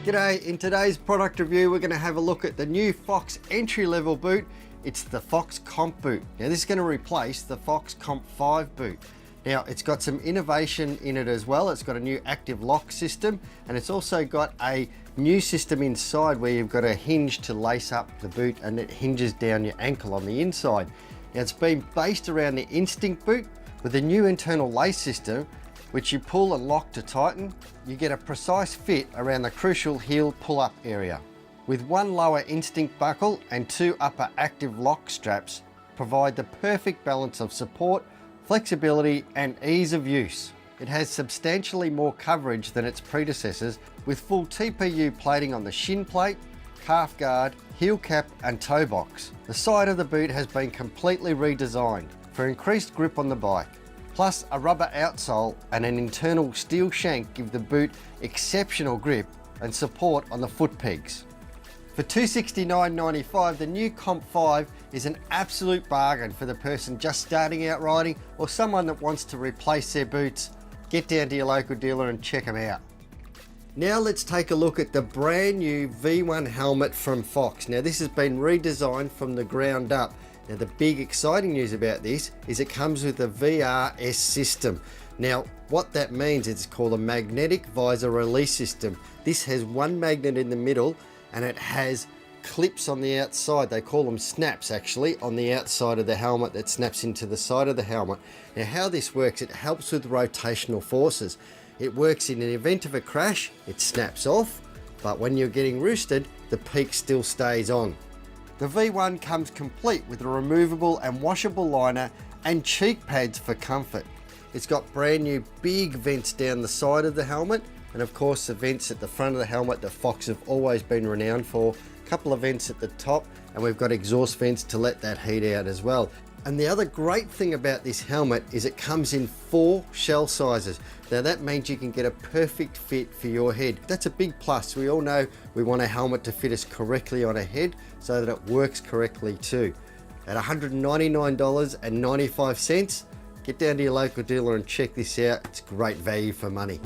G'day, in today's product review we're going to have a look at the new Fox entry-level boot. It's the Fox Comp boot. Now this is going to replace the Fox Comp 5 boot. Now it's got some innovation in it as well. It's got a new active lock system and it's also got a new system inside where you've got a hinge to lace up the boot and it hinges down your ankle on the inside. Now it's been based around the Instinct boot with a new internal lace system which you pull and lock to tighten. You get a precise fit around the crucial heel pull-up area. With one lower Instinct buckle and two upper active lock straps, provide the perfect balance of support, flexibility and ease of use. It has substantially more coverage than its predecessors with full TPU plating on the shin plate, calf guard, heel cap and toe box. The side of the boot has been completely redesigned for increased grip on the bike. Plus a rubber outsole and an internal steel shank give the boot exceptional grip and support on the foot pegs. For $269.95, the new Comp 5 is an absolute bargain for the person just starting out riding or someone that wants to replace their boots. Get down to your local dealer and check them out. Now let's take a look at the brand new V1 helmet from Fox. Now this has been redesigned from the ground up. Now the big exciting news about this is it comes with a VRS system. Now what that means is it's called a magnetic visor release system. This has one magnet in the middle and it has clips on the outside. They call them snaps actually on the outside of the helmet that snaps into the side of the helmet. Now how this works, it helps with rotational forces. It works in an event of a crash, it snaps off, but when you're getting roosted, the peak still stays on. The V1 comes complete with a removable and washable liner and cheek pads for comfort. It's got brand new big vents down the side of the helmet and of course the vents at the front of the helmet that Fox have always been renowned for. A couple of vents at the top and we've got exhaust vents to let that heat out as well. And the other great thing about this helmet is it comes in 4 shell sizes. Now that means you can get a perfect fit for your head. That's a big plus. We all know we want a helmet to fit us correctly on a head so that it works correctly too. At $199.95, get down to your local dealer and check this out. It's great value for money.